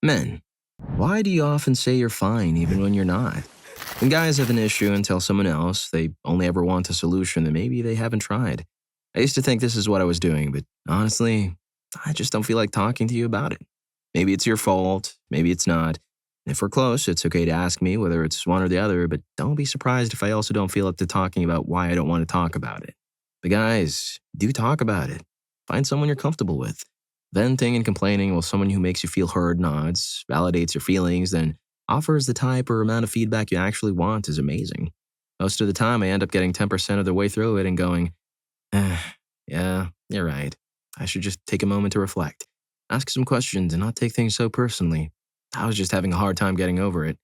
Men, why do you often say you're fine even when you're not? When guys have an issue and tell someone else they only ever want a solution that maybe they haven't tried. I used to think this is what I was doing, but honestly, I just don't feel like talking to you about it. Maybe it's your fault, maybe it's not. And if we're close, it's okay to ask me whether it's one or the other, but don't be surprised if I also don't feel up to talking about why I don't want to talk about it. But guys, do talk about it. Find someone you're comfortable with. Venting and complaining while someone who makes you feel heard nods, validates your feelings, then offers the type or amount of feedback you actually want is amazing. Most of the time, I end up getting 10% of the way through it and going, yeah, you're right. I should just take a moment to reflect, ask some questions, and not take things so personally. I was just having a hard time getting over it.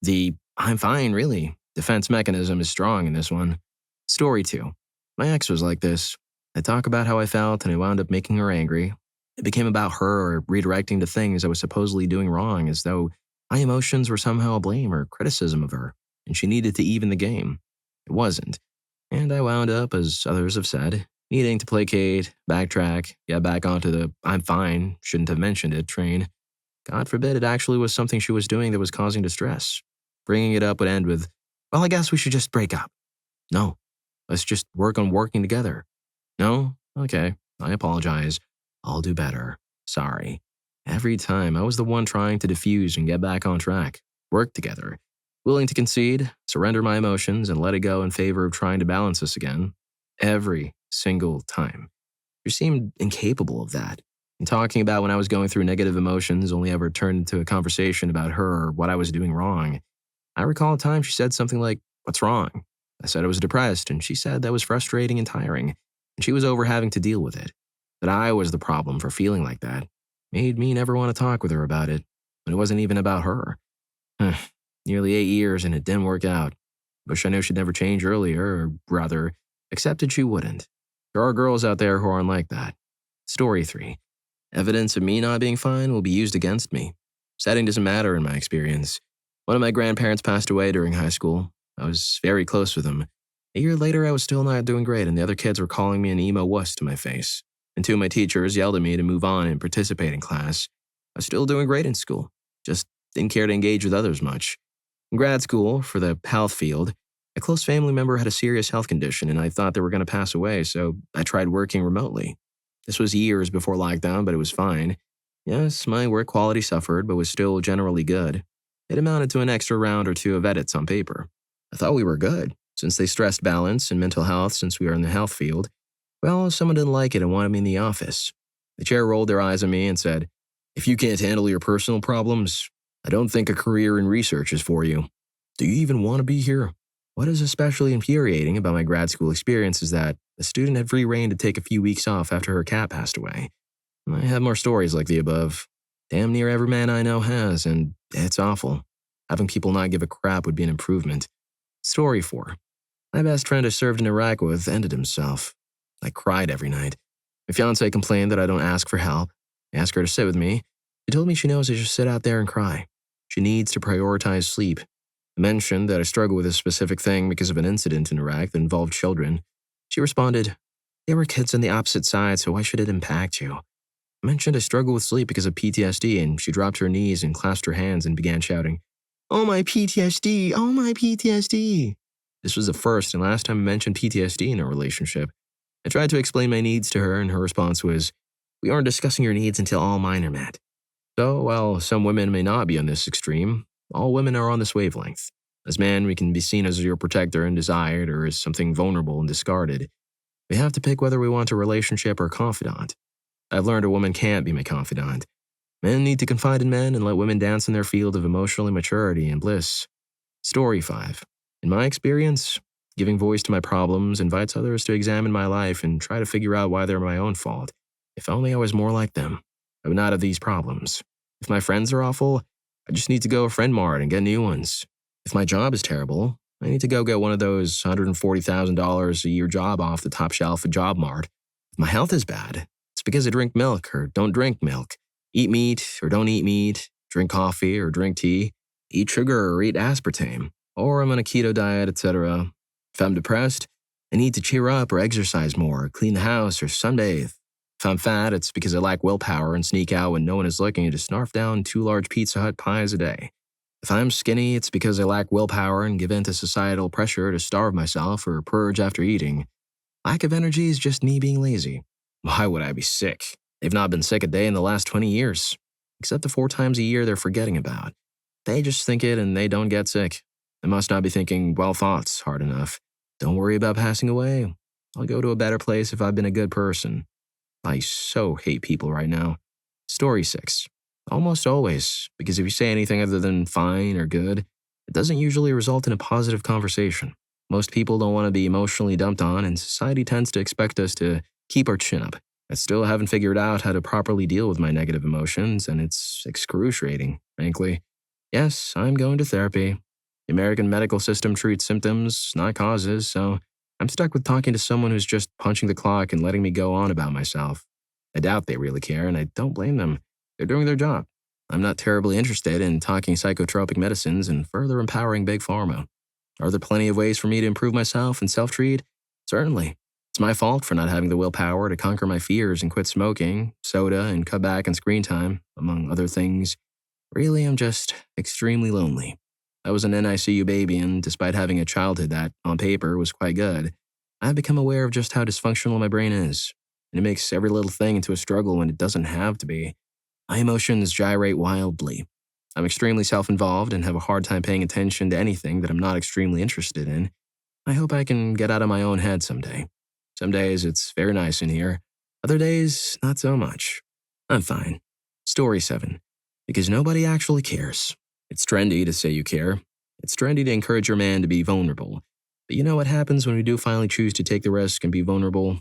The I'm fine, really defense mechanism is strong in this one. Story 2. My ex was like this. I talk about how I felt and I wound up making her angry. It became about her or redirecting the things I was supposedly doing wrong as though my emotions were somehow a blame or criticism of her, and she needed to even the game. It wasn't. And I wound up, as others have said, needing to placate, backtrack, get back onto the I'm fine, shouldn't have mentioned it train. God forbid it actually was something she was doing that was causing distress. Bringing it up would end with, well, I guess we should just break up. No, let's just work on working together. No? Okay, I apologize. I'll do better. Sorry. Every time I was the one trying to diffuse and get back on track, work together, willing to concede, surrender my emotions, and let it go in favor of trying to balance us again. Every single time. She seemed incapable of that. And talking about when I was going through negative emotions only ever turned into a conversation about her or what I was doing wrong. I recall a time she said something like, "What's wrong?" I said I was depressed, and she said that was frustrating and tiring, and she was over having to deal with it. That I was the problem for feeling like that. Made me never want to talk with her about it, but it wasn't even about her. Nearly 8 years and it didn't work out. Wish I knew she'd never change earlier, or rather, accepted she wouldn't. There are girls out there who aren't like that. Story 3. Evidence of me not being fine will be used against me. Setting doesn't matter in my experience. One of my grandparents passed away during high school. I was very close with him. A year later, I was still not doing great, and the other kids were calling me an emo wuss to my face. And 2 of my teachers yelled at me to move on and participate in class. I was still doing great in school, just didn't care to engage with others much. In grad school, for the health field, a close family member had a serious health condition and I thought they were going to pass away, so I tried working remotely. This was years before lockdown, but it was fine. Yes, my work quality suffered, but was still generally good. It amounted to an extra round or 2 of edits on paper. I thought we were good, since they stressed balance and mental health since we are in the health field. Well, someone didn't like it and wanted me in the office. The chair rolled their eyes at me and said, "If you can't handle your personal problems, I don't think a career in research is for you. Do you even want to be here?" What is especially infuriating about my grad school experience is that the student had free reign to take a few weeks off after her cat passed away. I have more stories like the above. Damn near every man I know has, and it's awful. Having people not give a crap would be an improvement. Story 4. My best friend I served in Iraq with ended himself. I cried every night. My fiancée complained that I don't ask for help. I asked her to sit with me. She told me she knows I just sit out there and cry. She needs to prioritize sleep. I mentioned that I struggle with a specific thing because of an incident in Iraq that involved children. She responded, "There were kids on the opposite side, so why should it impact you?" I mentioned I struggle with sleep because of PTSD, and she dropped her knees and clasped her hands and began shouting, "Oh my PTSD! Oh my PTSD!" This was the first and last time I mentioned PTSD in a relationship. I tried to explain my needs to her, and her response was, "We aren't discussing your needs until all mine are met." So, while some women may not be on this extreme, all women are on this wavelength. As men, we can be seen as your protector and desired, or as something vulnerable and discarded. We have to pick whether we want a relationship or a confidant. I've learned a woman can't be my confidant. Men need to confide in men and let women dance in their field of emotional immaturity and bliss. Story 5. In my experience, giving voice to my problems invites others to examine my life and try to figure out why they're my own fault. If only I was more like them, I would not have these problems. If my friends are awful, I just need to go to Friend Mart and get new ones. If my job is terrible, I need to go get one of those $140,000 a year job off the top shelf at Job Mart. If my health is bad, it's because I drink milk or don't drink milk, eat meat or don't eat meat, drink coffee or drink tea, eat sugar or eat aspartame, or I'm on a keto diet, etc. If I'm depressed, I need to cheer up or exercise more, clean the house or sunbathe. If If I'm fat, it's because I lack willpower and sneak out when no one is looking to snarf down 2 large Pizza Hut pies a day. If I'm skinny, it's because I lack willpower and give in to societal pressure to starve myself or purge after eating. Lack of energy is just me being lazy. Why would I be sick? They've not been sick a day in the last 20 years, except the 4 times a year they're forgetting about. They just think it and they don't get sick. They must not be thinking well thoughts hard enough. Don't worry about passing away. I'll go to a better place if I've been a good person. I so hate people right now. Story 6. Almost always, because if you say anything other than fine or good, it doesn't usually result in a positive conversation. Most people don't want to be emotionally dumped on, and society tends to expect us to keep our chin up. I still haven't figured out how to properly deal with my negative emotions, and it's excruciating, frankly. Yes, I'm going to therapy. The American medical system treats symptoms, not causes, so I'm stuck with talking to someone who's just punching the clock and letting me go on about myself. I doubt they really care, and I don't blame them. They're doing their job. I'm not terribly interested in talking psychotropic medicines and further empowering Big Pharma. Are there plenty of ways for me to improve myself and self-treat? Certainly. It's my fault for not having the willpower to conquer my fears and quit smoking, soda, and cut back on screen time, among other things. Really, I'm just extremely lonely. I was an NICU baby, and despite having a childhood that, on paper, was quite good, I've become aware of just how dysfunctional my brain is, and it makes every little thing into a struggle when it doesn't have to be. My emotions gyrate wildly. I'm extremely self-involved and have a hard time paying attention to anything that I'm not extremely interested in. I hope I can get out of my own head someday. Some days it's very nice in here. Other days, not so much. I'm fine. Story 7. Because nobody actually cares. It's trendy to say you care. It's trendy to encourage your man to be vulnerable. But you know what happens when we do finally choose to take the risk and be vulnerable?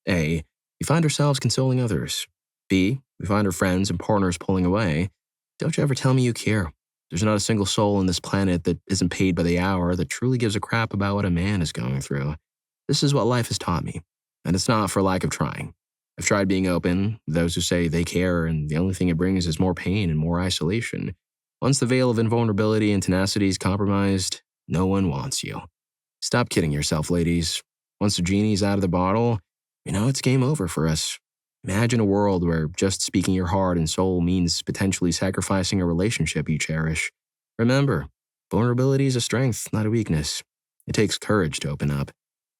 A. We find ourselves consoling others. B. We find our friends and partners pulling away. Don't you ever tell me you care. There's not a single soul on this planet that isn't paid by the hour that truly gives a crap about what a man is going through. This is what life has taught me, and it's not for lack of trying. I've tried being open with those who say they care, and the only thing it brings is more pain and more isolation. Once the veil of invulnerability and tenacity is compromised, no one wants you. Stop kidding yourself, ladies. Once the genie's out of the bottle, it's game over for us. Imagine a world where just speaking your heart and soul means potentially sacrificing a relationship you cherish. Remember, vulnerability is a strength, not a weakness. It takes courage to open up.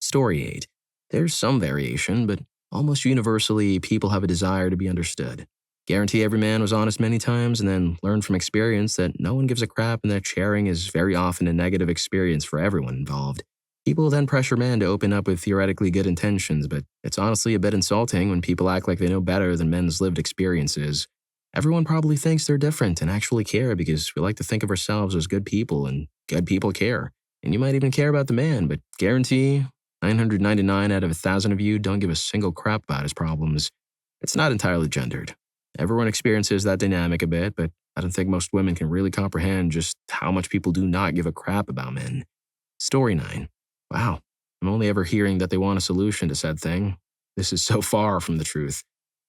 Story 8. There's some variation, but almost universally, people have a desire to be understood. Guarantee every man was honest many times and then learned from experience that no one gives a crap and that sharing is very often a negative experience for everyone involved. People then pressure men to open up with theoretically good intentions, but it's honestly a bit insulting when people act like they know better than men's lived experiences. Everyone probably thinks they're different and actually care because we like to think of ourselves as good people, and good people care. And you might even care about the man, but guarantee 999 out of 1,000 of you don't give a single crap about his problems. It's not entirely gendered. Everyone experiences that dynamic a bit, but I don't think most women can really comprehend just how much people do not give a crap about men. Story 9. Wow, I'm only ever hearing that they want a solution to said thing. This is so far from the truth.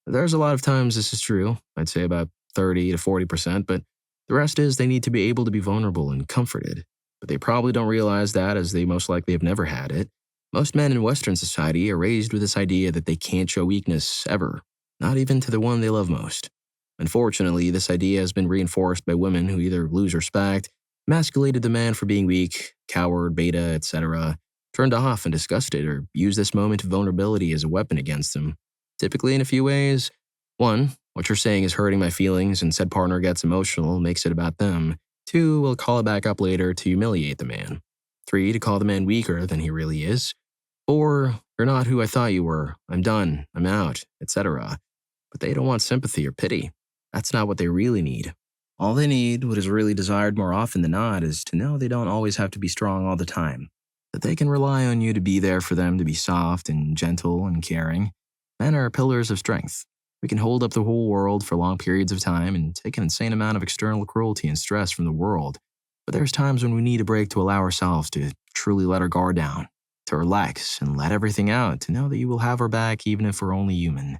There's a lot of times this is true, I'd say about 30 to 40%, but the rest is they need to be able to be vulnerable and comforted. But they probably don't realize that as they most likely have never had it. Most men in Western society are raised with this idea that they can't show weakness ever, not even to the one they love most. Unfortunately, this idea has been reinforced by women who either lose respect, emasculated the man for being weak, coward, beta, etc., turned off and disgusted, or use this moment of vulnerability as a weapon against them. Typically in a few ways. 1, what you're saying is hurting my feelings and said partner gets emotional, makes it about them. 2, we'll call it back up later to humiliate the man. 3, to call the man weaker than he really is. 4, you're not who I thought you were. I'm done. I'm out, etc. But they don't want sympathy or pity. That's not what they really need. All they need, what is really desired more often than not, is to know they don't always have to be strong all the time. That they can rely on you to be there for them, to be soft and gentle and caring. Men are pillars of strength. We can hold up the whole world for long periods of time and take an insane amount of external cruelty and stress from the world. But there's times when we need a break to allow ourselves to truly let our guard down, to relax and let everything out, to know that you will have our back even if we're only human.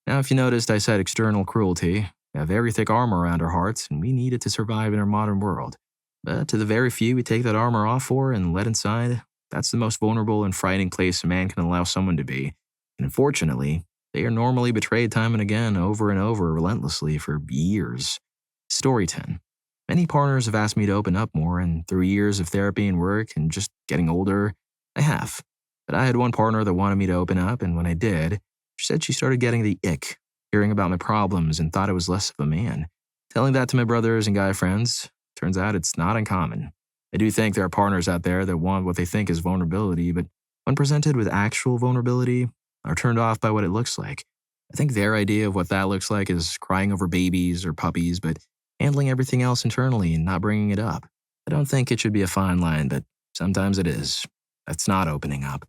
Now, if you noticed I said external cruelty, we have very thick armor around our hearts and we need it to survive in our modern world. But to the very few we take that armor off for and let inside, that's the most vulnerable and frightening place a man can allow someone to be. And unfortunately, They are normally betrayed time and again, over and over, relentlessly for years. Story 10. Many partners have asked me to open up more, and through years of therapy and work and just getting older, I have. But I had one partner that wanted me to open up, and when I did, she said she started getting the ick, hearing about my problems, and thought I was less of a man. Telling that to my brothers and guy friends, turns out it's not uncommon. I do think there are partners out there that want what they think is vulnerability, but when presented with actual vulnerability, are turned off by what it looks like. I think their idea of what that looks like is crying over babies or puppies, but handling everything else internally and not bringing it up. I don't think it should be a fine line, but sometimes it is. That's not opening up.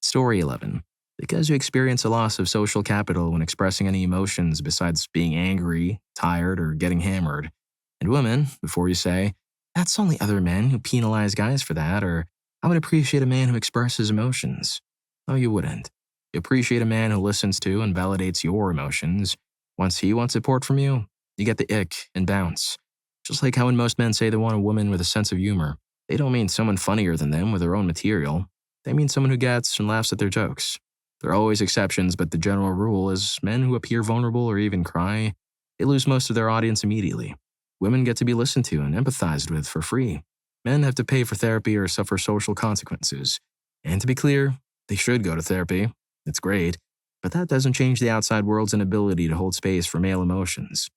Story 11. Because you experience a loss of social capital when expressing any emotions besides being angry, tired, or getting hammered. And women, before you say, that's only other men who penalize guys for that, or I would appreciate a man who expresses emotions. No, you wouldn't. You appreciate a man who listens to and validates your emotions. Once he wants support from you, you get the ick and bounce. Just like how when most men say they want a woman with a sense of humor, they don't mean someone funnier than them with their own material. They mean someone who gets and laughs at their jokes. There are always exceptions, but the general rule is men who appear vulnerable or even cry, they lose most of their audience immediately. Women get to be listened to and empathized with for free. Men have to pay for therapy or suffer social consequences. And to be clear, they should go to therapy. It's great, but that doesn't change the outside world's inability to hold space for male emotions.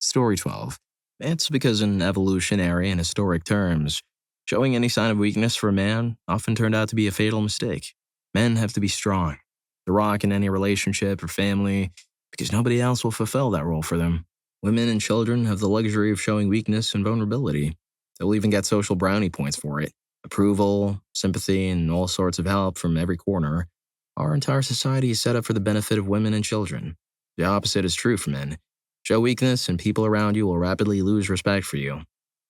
Story 12. It's because in evolutionary and historic terms, showing any sign of weakness for a man often turned out to be a fatal mistake. Men have to be strong, the rock in any relationship or family, because nobody else will fulfill that role for them. Women and children have the luxury of showing weakness and vulnerability. They'll even get social brownie points for it. Approval, sympathy, and all sorts of help from every corner. Our entire society is set up for the benefit of women and children. The opposite is true for men. Show weakness and people around you will rapidly lose respect for you.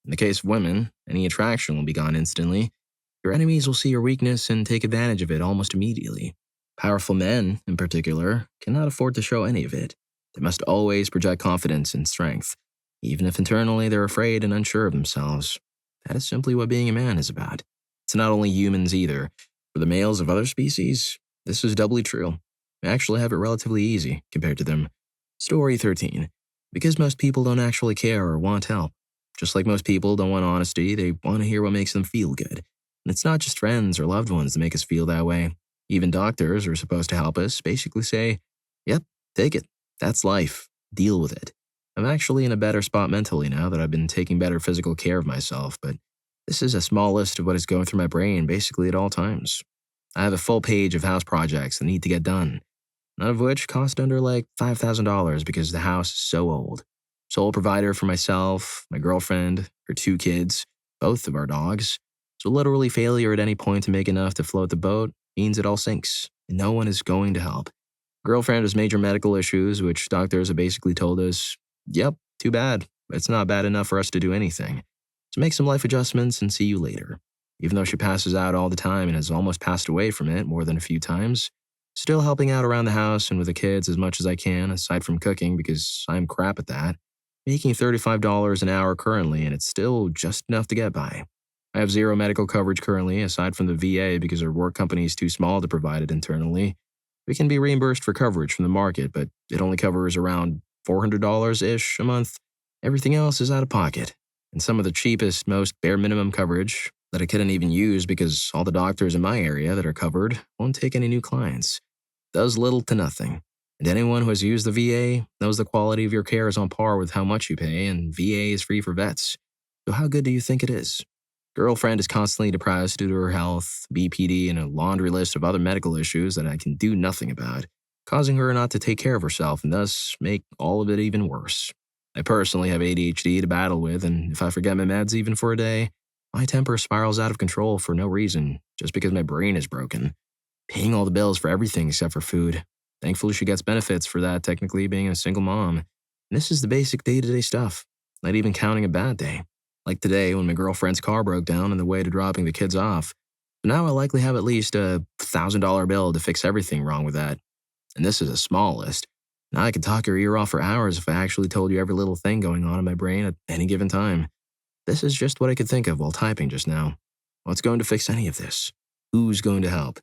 In the case of women, any attraction will be gone instantly. Your enemies will see your weakness and take advantage of it almost immediately. Powerful men, in particular, cannot afford to show any of it. They must always project confidence and strength, even if internally they're afraid and unsure of themselves. That is simply what being a man is about. It's not only humans either. For the males of other species, this is doubly true. They actually have it relatively easy compared to them. Story 13. Because most people don't actually care or want help. Just like most people don't want honesty, they want to hear what makes them feel good. And it's not just friends or loved ones that make us feel that way. Even doctors are supposed to help us basically say, yep, take it. That's life. Deal with it. I'm actually in a better spot mentally now that I've been taking better physical care of myself, but this is a small list of what is going through my brain basically at all times. I have a full page of house projects that need to get done, none of which cost under like $5,000 because the house is so old. Sole provider for myself, my girlfriend, her 2 kids, both of our dogs. So literally failure at any point to make enough to float the boat means it all sinks, and no one is going to help. Girlfriend has major medical issues, which doctors have basically told us, yep, too bad, but it's not bad enough for us to do anything. So make some life adjustments and see you later. Even though she passes out all the time and has almost passed away from it more than a few times, still helping out around the house and with the kids as much as I can, aside from cooking because I'm crap at that. Making $35 an hour currently, and it's still just enough to get by. I have 0 medical coverage currently, aside from the VA because our work company is too small to provide it internally. We can be reimbursed for coverage from the market, but it only covers around $400-ish a month. Everything else is out of pocket. And some of the cheapest, most bare minimum coverage that I couldn't even use because all the doctors in my area that are covered won't take any new clients. Does little to nothing. And anyone who has used the VA knows the quality of your care is on par with how much you pay, and VA is free for vets. So how good do you think it is? Girlfriend is constantly depressed due to her health, BPD, and a laundry list of other medical issues that I can do nothing about, causing her not to take care of herself and thus make all of it even worse. I personally have ADHD to battle with, and if I forget my meds even for a day, my temper spirals out of control for no reason, just because my brain is broken. Paying all the bills for everything except for food. Thankfully, she gets benefits for that, technically being a single mom. And this is the basic day-to-day stuff, not even counting a bad day. Like today, when my girlfriend's car broke down on the way to dropping the kids off. But now I likely have at least a $1,000 bill to fix everything wrong with that. And this is a small list. Now I could talk your ear off for hours if I actually told you every little thing going on in my brain at any given time. This is just what I could think of while typing just now. What's going to fix any of this? Who's going to help?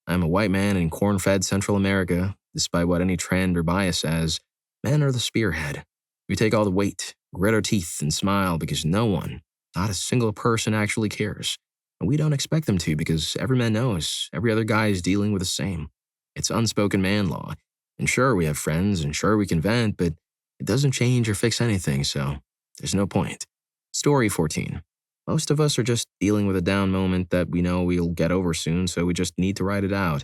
I'm a white man in corn-fed Central America. Despite what any trend or bias says, men are the spearhead. We take all the weight, grit our teeth, and smile because no one, not a single person actually cares. And we don't expect them to because every man knows every other guy is dealing with the same. It's unspoken man law. And sure, we have friends, and sure, we can vent, but it doesn't change or fix anything, so there's no point. Story 14. Most of us are just dealing with a down moment that we know we'll get over soon, so we just need to ride it out.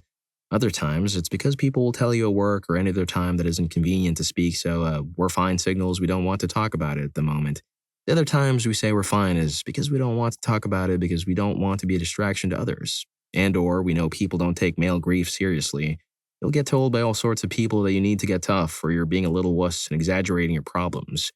Other times, it's because people will tell you at work or any other time that isn't convenient to speak, so we're fine signals we don't want to talk about it at the moment. The other times we say we're fine is because we don't want to talk about it because we don't want to be a distraction to others. And or we know people don't take male grief seriously. You'll get told by all sorts of people that you need to get tough or you're being a little wuss and exaggerating your problems.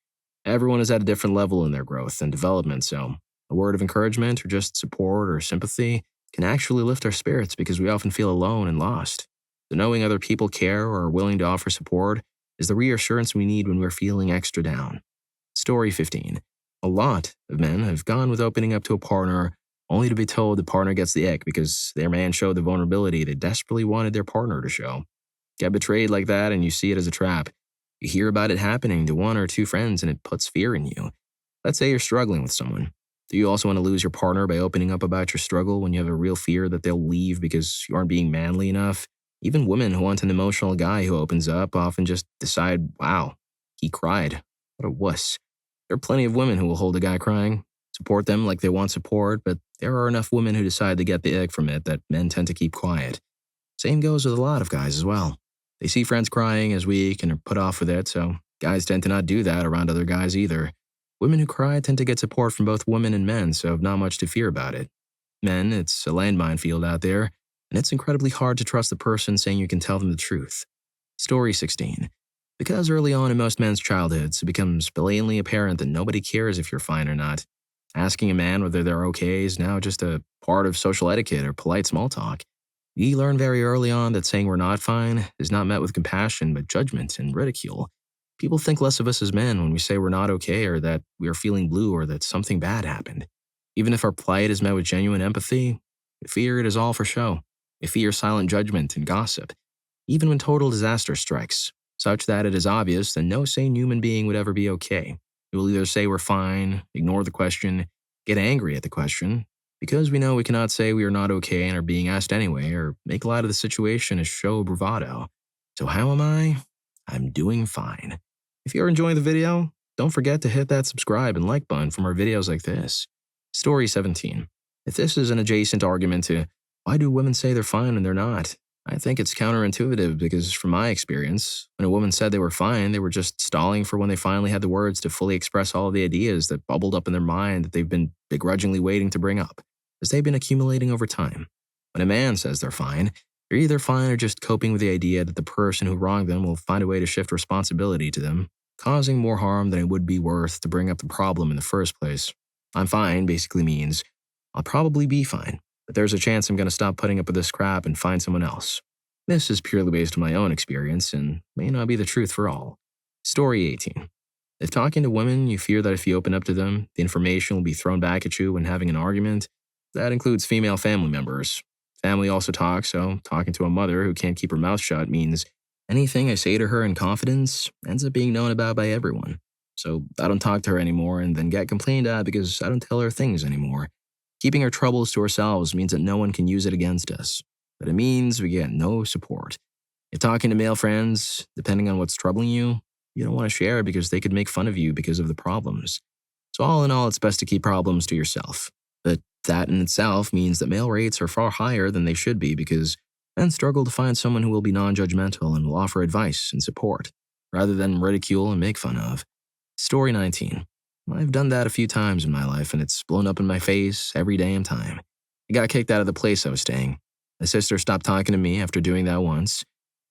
Everyone is at a different level in their growth and development, so a word of encouragement or just support or sympathy can actually lift our spirits because we often feel alone and lost. So knowing other people care or are willing to offer support is the reassurance we need when we're feeling extra down. Story 15. A lot of men have gone with opening up to a partner only to be told the partner gets the ick because their man showed the vulnerability they desperately wanted their partner to show. Get betrayed like that and you see it as a trap. You hear about it happening to one or two friends and it puts fear in you. Let's say you're struggling with someone. Do you also want to lose your partner by opening up about your struggle when you have a real fear that they'll leave because you aren't being manly enough? Even women who want an emotional guy who opens up often just decide, wow, he cried. What a wuss. There are plenty of women who will hold a guy crying, support them like they want support, but there are enough women who decide to get the ick from it that men tend to keep quiet. Same goes with a lot of guys as well. They see friends crying as weak and are put off with it, so guys tend to not do that around other guys either. Women who cry tend to get support from both women and men, so have not much to fear about it. Men, it's a landmine field out there, and it's incredibly hard to trust the person saying you can tell them the truth. Story 16. Because early on in most men's childhoods, it becomes blatantly apparent that nobody cares if you're fine or not. Asking a man whether they're okay is now just a part of social etiquette or polite small talk. We learn very early on that saying we're not fine is not met with compassion but judgment and ridicule. People think less of us as men when we say we're not okay or that we are feeling blue or that something bad happened. Even if our plight is met with genuine empathy, we fear it is all for show. We fear silent judgment and gossip, even when total disaster strikes, such that it is obvious that no sane human being would ever be okay. We will either say we're fine, ignore the question, get angry at the question, because we know we cannot say we are not okay and are being asked anyway, or make light of the situation as show bravado. So how am I? I'm doing fine. If you're enjoying the video, don't forget to hit that subscribe and like button for more videos like this. Story 17. If this is an adjacent argument to why do women say they're fine and they're not, I think it's counterintuitive because from my experience, when a woman said they were fine, they were just stalling for when they finally had the words to fully express all of the ideas that bubbled up in their mind that they've been begrudgingly waiting to bring up, as they've been accumulating over time. When a man says they're fine, they're either fine or just coping with the idea that the person who wronged them will find a way to shift responsibility to them, causing more harm than it would be worth to bring up the problem in the first place. I'm fine basically means I'll probably be fine, but there's a chance I'm going to stop putting up with this crap and find someone else. This is purely based on my own experience and may not be the truth for all. Story 18. If talking to women, you fear that if you open up to them, the information will be thrown back at you when having an argument, that includes female family members. Family also talks, so talking to a mother who can't keep her mouth shut means anything I say to her in confidence ends up being known about by everyone. So I don't talk to her anymore and then get complained at because I don't tell her things anymore. Keeping our troubles to ourselves means that no one can use it against us, but it means we get no support. If talking to male friends, depending on what's troubling you, you don't want to share it because they could make fun of you because of the problems. So all in all, it's best to keep problems to yourself. But that in itself means that male rates are far higher than they should be because men struggle to find someone who will be non-judgmental and will offer advice and support, rather than ridicule and make fun of. Story 19. I've done that a few times in my life and it's blown up in my face every damn time. I got kicked out of the place I was staying. My sister stopped talking to me after doing that once.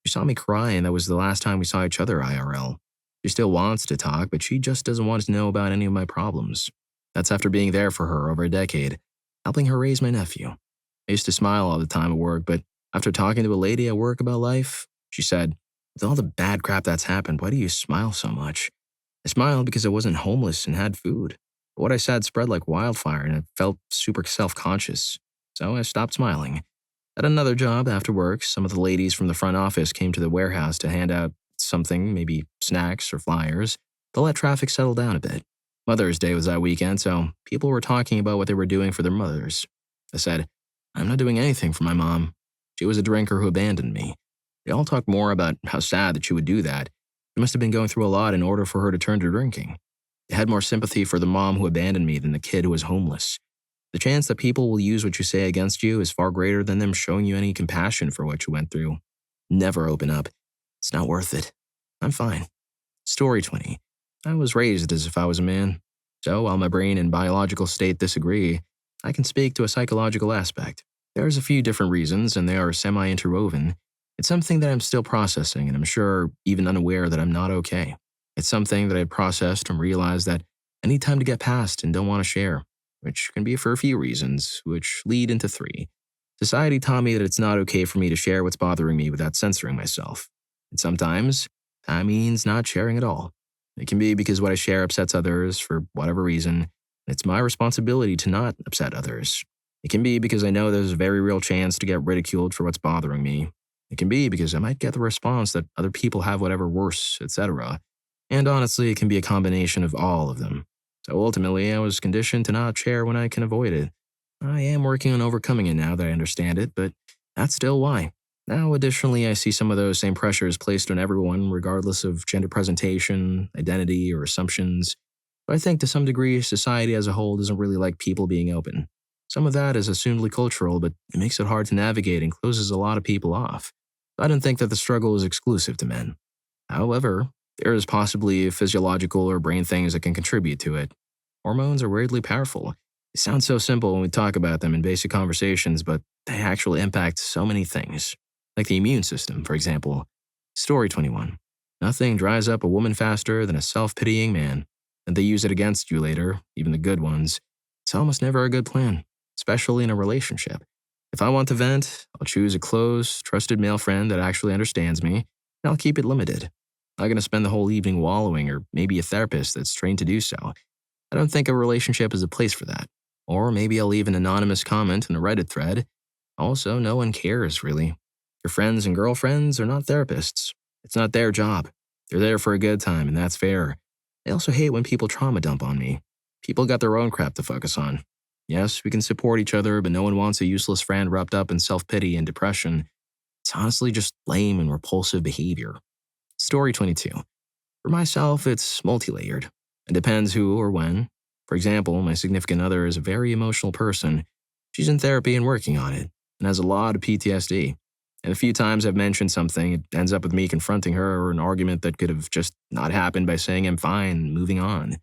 She saw me cry and that was the last time we saw each other IRL. She still wants to talk, but she just doesn't want to know about any of my problems. That's after being there for her over a decade, helping her raise my nephew. I used to smile all the time at work, but after talking to a lady at work about life, she said, with all the bad crap that's happened, why do you smile so much? I smiled because I wasn't homeless and had food. But what I said spread like wildfire and I felt super self-conscious. So I stopped smiling. At another job after work, some of the ladies from the front office came to the warehouse to hand out something, maybe snacks or flyers, to let traffic settle down a bit. Mother's Day was that weekend, so people were talking about what they were doing for their mothers. I said, I'm not doing anything for my mom. She was a drinker who abandoned me. They all talked more about how sad that she would do that. She must have been going through a lot in order for her to turn to drinking. They had more sympathy for the mom who abandoned me than the kid who was homeless. The chance that people will use what you say against you is far greater than them showing you any compassion for what you went through. Never open up. It's not worth it. I'm fine. Story 20. I was raised as if I was a man. So while my brain and biological state disagree, I can speak to a psychological aspect. There's a few different reasons, and they are semi-interwoven. It's something that I'm still processing, and I'm sure even unaware that I'm not okay. It's something that I processed and realized that I need time to get past and don't want to share, which can be for a few reasons, which lead into three. Society taught me that it's not okay for me to share what's bothering me without censoring myself. And sometimes, that means not sharing at all. It can be because what I share upsets others for whatever reason. It's my responsibility to not upset others. It can be because I know there's a very real chance to get ridiculed for what's bothering me. It can be because I might get the response that other people have whatever worse, etc. And honestly, it can be a combination of all of them. So ultimately, I was conditioned to not share when I can avoid it. I am working on overcoming it now that I understand it, but that's still why. Now, additionally, I see some of those same pressures placed on everyone, regardless of gender presentation, identity, or assumptions. But I think to some degree, society as a whole doesn't really like people being open. Some of that is assumedly cultural, but it makes it hard to navigate and closes a lot of people off. I don't think that the struggle is exclusive to men. However, there is possibly physiological or brain things that can contribute to it. Hormones are weirdly powerful. They sound so simple when we talk about them in basic conversations, but they actually impact so many things. Like the immune system, for example. Story 21. Nothing dries up a woman faster than a self-pitying man. And they use it against you later, even the good ones. It's almost never a good plan, especially in a relationship. If I want to vent, I'll choose a close, trusted male friend that actually understands me, and I'll keep it limited. I'm not going to spend the whole evening wallowing, or maybe a therapist that's trained to do so. I don't think a relationship is a place for that. Or maybe I'll leave an anonymous comment in a Reddit thread. Also, no one cares, really. Your friends and girlfriends are not therapists. It's not their job. They're there for a good time, and that's fair. I also hate when people trauma dump on me. People got their own crap to focus on. Yes, we can support each other, but no one wants a useless friend wrapped up in self-pity and depression. It's honestly just lame and repulsive behavior. Story 22. For myself, it's multi-layered. It depends who or when. For example, my significant other is a very emotional person. She's in therapy and working on it, and has a lot of PTSD. And a few times I've mentioned something, it ends up with me confronting her or an argument that could have just not happened by saying I'm fine and moving on.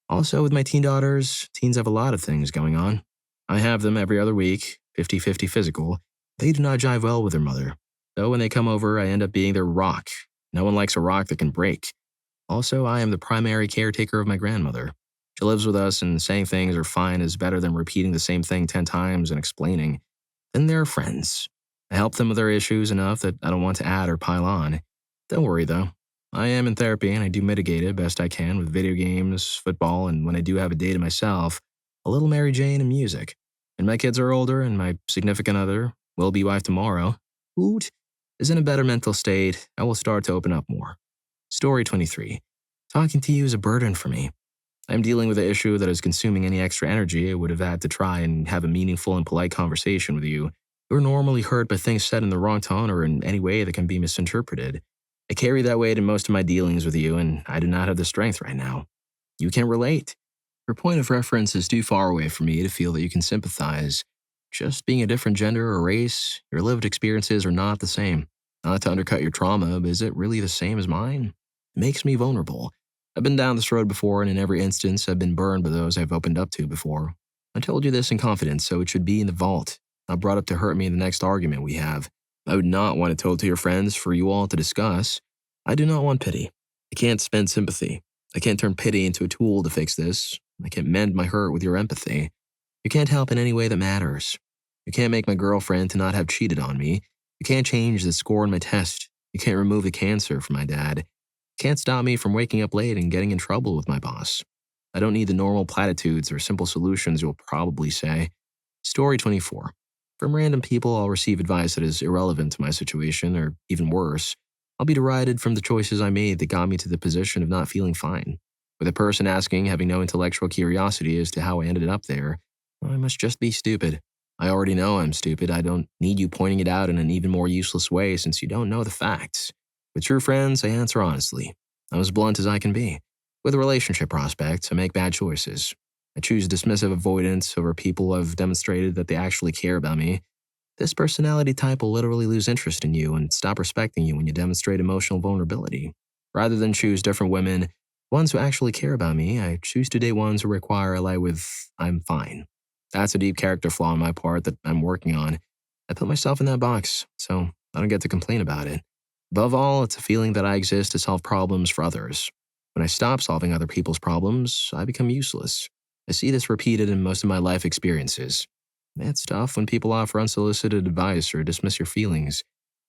Also, with my teen daughters, teens have a lot of things going on. I have them every other week, 50-50 physical. They do not jive well with their mother. So when they come over, I end up being their rock. No one likes a rock that can break. Also, I am the primary caretaker of my grandmother. She lives with us, and saying things are fine is better than repeating the same thing 10 times and explaining. Then there are friends. I help them with their issues enough that I don't want to add or pile on. Don't worry, though. I am in therapy, and I do mitigate it best I can with video games, football, and when I do have a day to myself, a little Mary Jane and music. And my kids are older, and my significant other, will-be wife tomorrow, hoot, is in a better mental state. I will start to open up more. Story 23. Talking to you is a burden for me. I'm dealing with an issue that is consuming any extra energy I would have had to try and have a meaningful and polite conversation with you. You're normally hurt by things said in the wrong tone or in any way that can be misinterpreted. I carry that weight in most of my dealings with you, and I do not have the strength right now. You can relate. Your point of reference is too far away from me to feel that you can sympathize. Just being a different gender or race, your lived experiences are not the same. Not to undercut your trauma, but is it really the same as mine? It makes me vulnerable. I've been down this road before, and in every instance, I've been burned by those I've opened up to before. I told you this in confidence, so it should be in the vault. Not brought up to hurt me in the next argument we have. I would not want it told to your friends for you all to discuss. I do not want pity. I can't spend sympathy. I can't turn pity into a tool to fix this. I can't mend my hurt with your empathy. You can't help in any way that matters. You can't make my girlfriend to not have cheated on me. You can't change the score on my test. You can't remove the cancer from my dad. You can't stop me from waking up late and getting in trouble with my boss. I don't need the normal platitudes or simple solutions you'll probably say. Story 24. From random people, I'll receive advice that is irrelevant to my situation, or even worse, I'll be derided from the choices I made that got me to the position of not feeling fine. With a person asking, having no intellectual curiosity as to how I ended up there, I must just be stupid. I already know I'm stupid. I don't need you pointing it out in an even more useless way since you don't know the facts. With true friends, I answer honestly. I'm as blunt as I can be. With relationship prospects, I make bad choices. I choose dismissive avoidance over people who have demonstrated that they actually care about me. This personality type will literally lose interest in you and stop respecting you when you demonstrate emotional vulnerability. Rather than choose different women, ones who actually care about me, I choose to date ones who require a lie with "I'm fine." That's a deep character flaw on my part that I'm working on. I put myself in that box, so I don't get to complain about it. Above all, it's a feeling that I exist to solve problems for others. When I stop solving other people's problems, I become useless. I see this repeated in most of my life experiences. It's tough when people offer unsolicited advice or dismiss your feelings.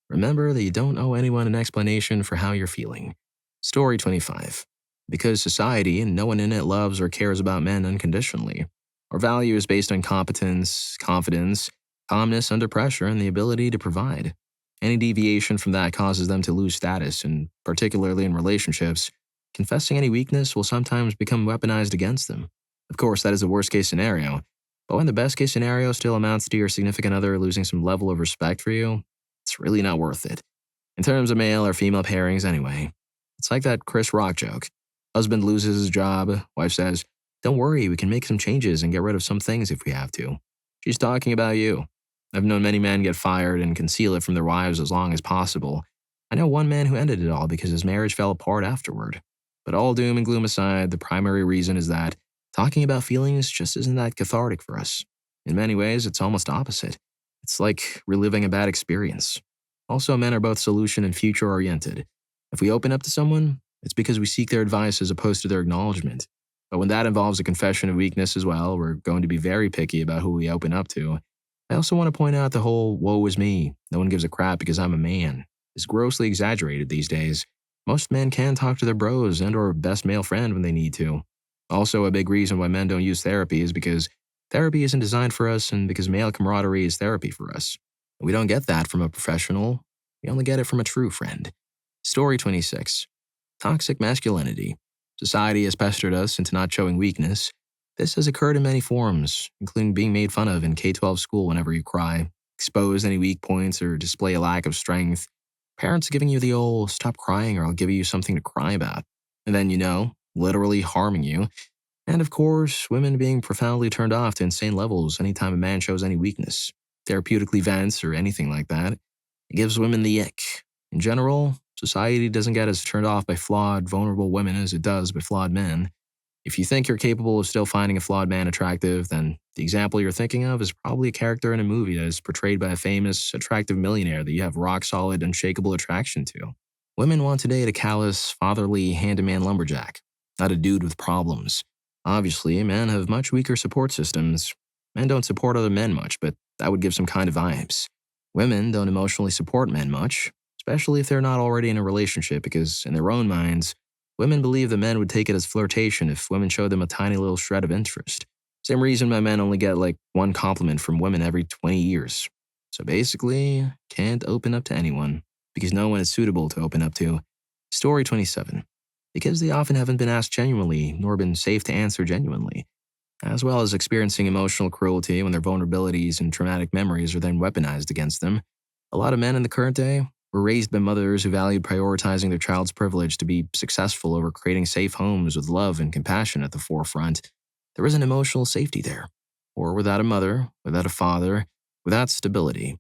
Remember that you don't owe anyone an explanation for how you're feeling. Story 25. Because society and no one in it loves or cares about men unconditionally. Our value is based on competence, confidence, calmness under pressure, and the ability to provide. Any deviation from that causes them to lose status, and particularly in relationships, confessing any weakness will sometimes become weaponized against them. Of course, that is the worst case scenario, but when the best case scenario still amounts to your significant other losing some level of respect for you, it's really not worth it. In terms of male or female pairings, anyway. It's like that Chris Rock joke. Husband loses his job, wife says, "Don't worry, we can make some changes and get rid of some things if we have to." She's talking about you. I've known many men get fired and conceal it from their wives as long as possible. I know one man who ended it all because his marriage fell apart afterward. But all doom and gloom aside, the primary reason is that talking about feelings just isn't that cathartic for us. In many ways, it's almost opposite. It's like reliving a bad experience. Also, men are both solution and future oriented. If we open up to someone, it's because we seek their advice as opposed to their acknowledgement. But when that involves a confession of weakness as well, we're going to be very picky about who we open up to. I also want to point out the whole "woe is me, no one gives a crap because I'm a man" is grossly exaggerated these days. Most men can talk to their bros and or best male friend when they need to. Also, a big reason why men don't use therapy is because therapy isn't designed for us and because male camaraderie is therapy for us. We don't get that from a professional. We only get it from a true friend. Story 26. Toxic masculinity. Society has pestered us into not showing weakness. This has occurred in many forms, including being made fun of in K-12 school whenever you cry, expose any weak points, or display a lack of strength. Parents giving you the old "stop crying or I'll give you something to cry about." And then, literally harming you. And of course, women being profoundly turned off to insane levels anytime a man shows any weakness, therapeutically vents, or anything like that. It gives women the ick. In general, society doesn't get as turned off by flawed, vulnerable women as it does by flawed men. If you think you're capable of still finding a flawed man attractive, then the example you're thinking of is probably a character in a movie that is portrayed by a famous, attractive millionaire that you have rock-solid, unshakable attraction to. Women want to date a callous, fatherly, handyman lumberjack, not a dude with problems. Obviously, men have much weaker support systems. Men don't support other men much, but that would give some kind of vibes. Women don't emotionally support men much, especially if they're not already in a relationship because, in their own minds, women believe that men would take it as flirtation if women showed them a tiny little shred of interest. Same reason why men only get like one compliment from women every 20 years. So basically, can't open up to anyone because no one is suitable to open up to. Story 27. Because they often haven't been asked genuinely nor been safe to answer genuinely, as well as experiencing emotional cruelty when their vulnerabilities and traumatic memories are then weaponized against them. A lot of men in the current day were raised by mothers who valued prioritizing their child's privilege to be successful over creating safe homes with love and compassion at the forefront. There isn't emotional safety there. Or without a mother, without a father, without stability,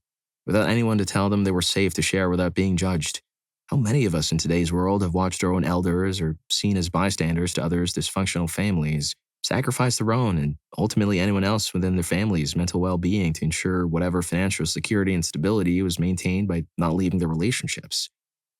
without anyone to tell them they were safe to share without being judged. How many of us in today's world have watched our own elders or seen as bystanders to others' dysfunctional families sacrifice their own and ultimately anyone else within their family's mental well-being to ensure whatever financial security and stability was maintained by not leaving their relationships?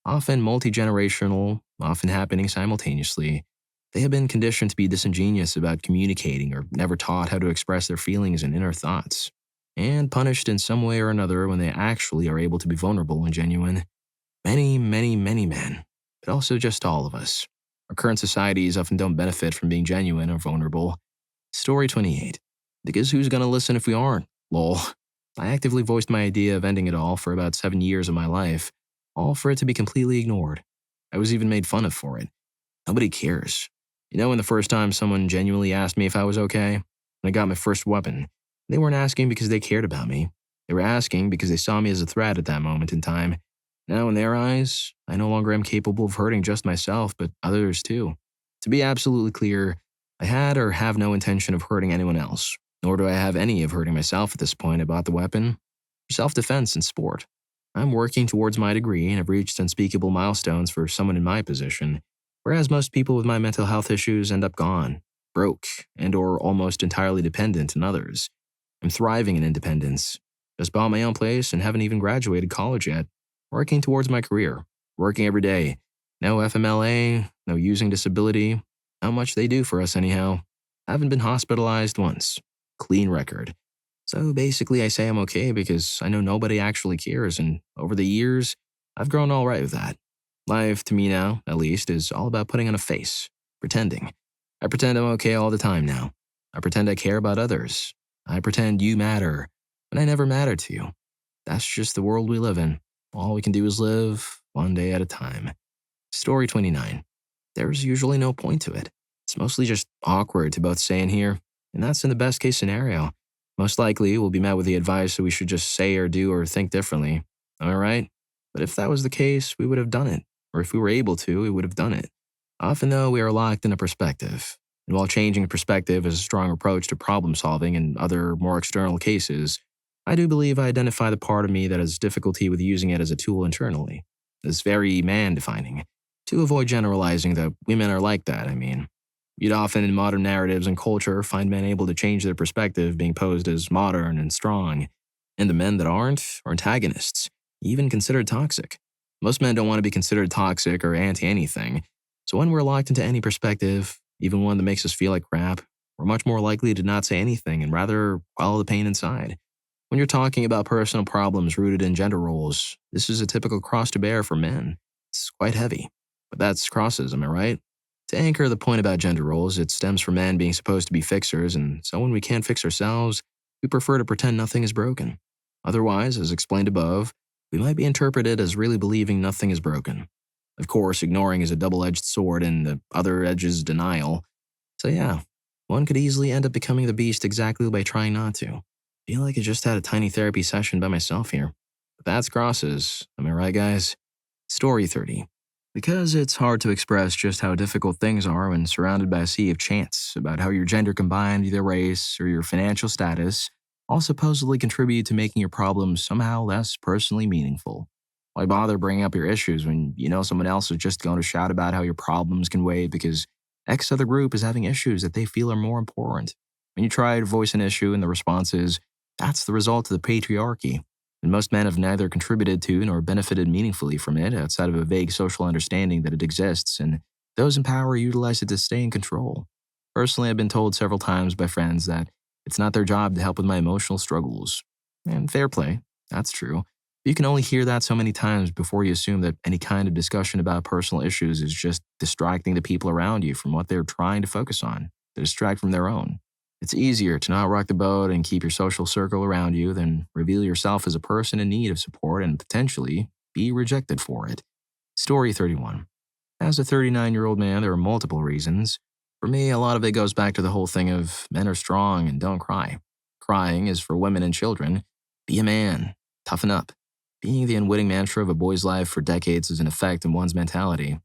Often multi-generational, often happening simultaneously. They have been conditioned to be disingenuous about communicating or never taught how to express their feelings and inner thoughts, and punished in some way or another when they actually are able to be vulnerable and genuine. Many, many, many men, but also just all of us. Our current societies often don't benefit from being genuine or vulnerable. Story 28. Because who's gonna listen if we aren't? Lol. I actively voiced my idea of ending it all for about 7 years of my life, all for it to be completely ignored. I was even made fun of for it. Nobody cares. When the first time someone genuinely asked me if I was okay, when I got my first weapon, they weren't asking because they cared about me. They were asking because they saw me as a threat at that moment in time. Now, in their eyes, I no longer am capable of hurting just myself, but others too. To be absolutely clear, I had or have no intention of hurting anyone else, nor do I have any of hurting myself at this point. I bought the weapon for self-defense and sport. I'm working towards my degree and have reached unspeakable milestones for someone in my position, whereas most people with my mental health issues end up gone, broke, and or almost entirely dependent on others. I'm thriving in independence. Just bought my own place and haven't even graduated college yet. Working towards my career. Working every day. No FMLA, no using disability. Not much they do for us anyhow. Haven't been hospitalized once. Clean record. So basically I say I'm okay because I know nobody actually cares, and over the years, I've grown all right with that. Life, to me now, at least, is all about putting on a face. Pretending. I pretend I'm okay all the time now. I pretend I care about others. I pretend you matter, but I never matter to you. That's just the world we live in. All we can do is live, one day at a time. Story 29. There's usually no point to it. It's mostly just awkward to both say and hear, and that's in the best case scenario. Most likely, we'll be met with the advice that we should just say or do or think differently. Am I right? But if that was the case, we would have done it. Or if we were able to, we would have done it. Often, though, we are locked in a perspective. And while changing perspective is a strong approach to problem solving and other more external cases, I do believe I identify the part of me that has difficulty with using it as a tool internally. It's very man-defining. To avoid generalizing that women are like that, I mean. You'd often in modern narratives and culture find men able to change their perspective being posed as modern and strong, and the men that aren't are antagonists, even considered toxic. Most men don't want to be considered toxic or anti-anything, so when we're locked into any perspective, even one that makes us feel like crap, we're much more likely to not say anything and rather swallow the pain inside. When you're talking about personal problems rooted in gender roles, this is a typical cross to bear for men. It's quite heavy, but that's crosses, am I right? To anchor the point about gender roles, it stems from men being supposed to be fixers, and so when we can't fix ourselves, we prefer to pretend nothing is broken. Otherwise, as explained above, we might be interpreted as really believing nothing is broken. Of course, ignoring is a double-edged sword and the other edge is denial. So yeah, one could easily end up becoming the beast exactly by trying not to. Feel like I just had a tiny therapy session by myself here. But that's crosses, am I right, guys? Story 30. Because it's hard to express just how difficult things are when surrounded by a sea of chants about how your gender combined with your race or your financial status all supposedly contribute to making your problems somehow less personally meaningful. Why bother bringing up your issues when you know someone else is just going to shout about how your problems can wait because X other group is having issues that they feel are more important? When you try to voice an issue and the response is, that's the result of the patriarchy, and most men have neither contributed to nor benefited meaningfully from it outside of a vague social understanding that it exists, and those in power utilize it to stay in control. Personally, I've been told several times by friends that it's not their job to help with my emotional struggles. And fair play, that's true. But you can only hear that so many times before you assume that any kind of discussion about personal issues is just distracting the people around you from what they're trying to focus on, to distract from their own. It's easier to not rock the boat and keep your social circle around you than reveal yourself as a person in need of support and potentially be rejected for it. Story 31. As a 39-year-old man, there are multiple reasons. For me, a lot of it goes back to the whole thing of men are strong and don't cry. Crying is for women and children. Be a man. Toughen up. Being the unwitting mantra of a boy's life for decades is an effect in one's mentality.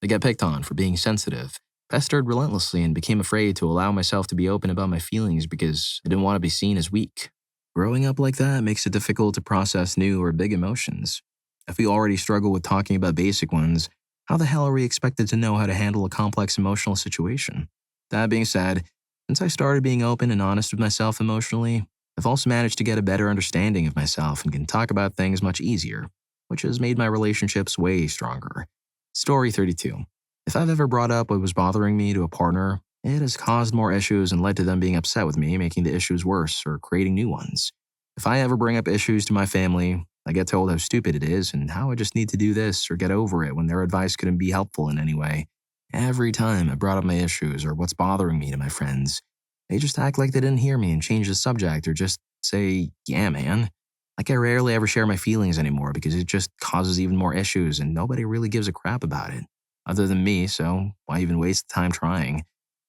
I get picked on for being sensitive, pestered relentlessly, and became afraid to allow myself to be open about my feelings because I didn't want to be seen as weak. Growing up like that makes it difficult to process new or big emotions. If we already struggle with talking about basic ones, how the hell are we expected to know how to handle a complex emotional situation? That being said, since I started being open and honest with myself emotionally, I've also managed to get a better understanding of myself and can talk about things much easier, which has made my relationships way stronger. Story 32. If I've ever brought up what was bothering me to a partner, it has caused more issues and led to them being upset with me, making the issues worse or creating new ones. If I ever bring up issues to my family, I get told how stupid it is and how I just need to do this or get over it when their advice couldn't be helpful in any way. Every time I brought up my issues or what's bothering me to my friends, they just act like they didn't hear me and change the subject or just say, yeah, man. Like I rarely ever share my feelings anymore because it just causes even more issues and nobody really gives a crap about it. Other than me, so why even waste time trying?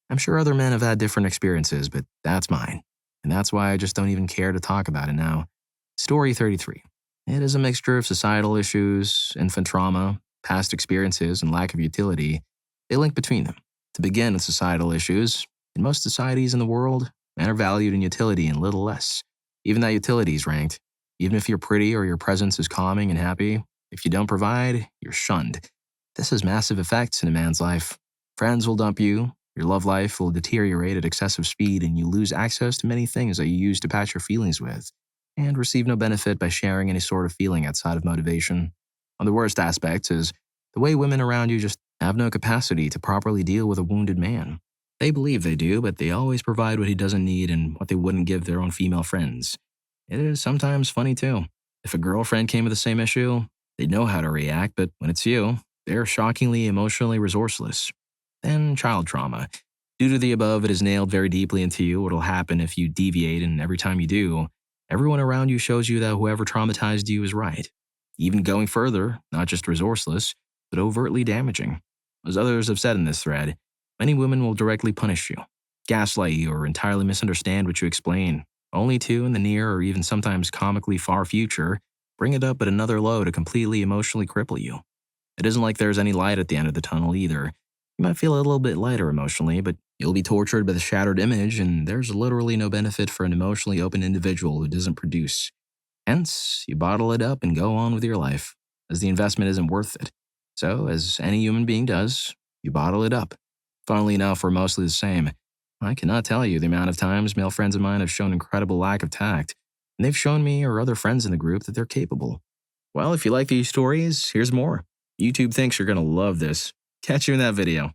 I'm sure other men have had different experiences, but that's mine. And that's why I just don't even care to talk about it now. Story 33. It is a mixture of societal issues, infant trauma, past experiences, and lack of utility. They link between them. To begin with societal issues, in most societies in the world, men are valued in utility and little less. Even that utility is ranked. Even if you're pretty or your presence is calming and happy, if you don't provide, you're shunned. This has massive effects in a man's life. Friends will dump you, your love life will deteriorate at excessive speed, and you lose access to many things that you used to patch your feelings with, and receive no benefit by sharing any sort of feeling outside of motivation. One of the worst aspects is the way women around you just have no capacity to properly deal with a wounded man. They believe they do, but they always provide what he doesn't need and what they wouldn't give their own female friends. It is sometimes funny too. If a girlfriend came with the same issue, they'd know how to react, but when it's you, they're shockingly emotionally resourceless. Then child trauma. Due to the above, it is nailed very deeply into you what'll happen if you deviate, and every time you do, everyone around you shows you that whoever traumatized you is right. Even going further, not just resourceless, but overtly damaging. As others have said in this thread, many women will directly punish you, gaslight you, or entirely misunderstand what you explain, only to, in the near or even sometimes comically far future, bring it up at another low to completely emotionally cripple you. It isn't like there's any light at the end of the tunnel either. You might feel a little bit lighter emotionally, but you'll be tortured by the shattered image, and there's literally no benefit for an emotionally open individual who doesn't produce. Hence, you bottle it up and go on with your life, as the investment isn't worth it. So, as any human being does, you bottle it up. Funnily enough, we're mostly the same. I cannot tell you the amount of times male friends of mine have shown incredible lack of tact, and they've shown me or other friends in the group that they're capable. Well, if you like these stories, here's more. YouTube thinks you're going to love this. Catch you in that video.